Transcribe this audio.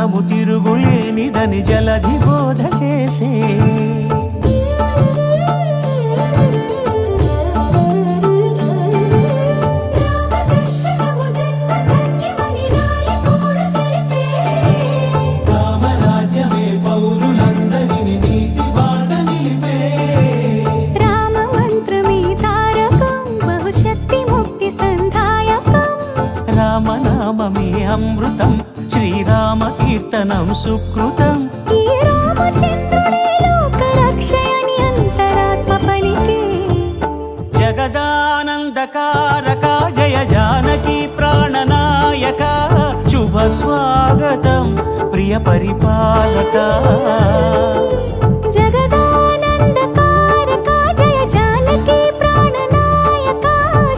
జ్ఞానము తిరుగులేనిదని జలధి బోధ చేసే రామరాజ్యమే పౌరులందరిని నీతి బాట నిలిపే రామ మంత్రమే తారకం బహుశక్తి ముక్తి సంధాయకం రామనామమే అమృతం శ్రీరామ కీర్తనం సుకృతం ఈ రామచంద్రుడే లోక రక్షయని అంతరాత్మ పలికే జగదానందకారక జయ జానకి ప్రాణనాయక శుభ స్వాగతం ప్రియ పరిపాలక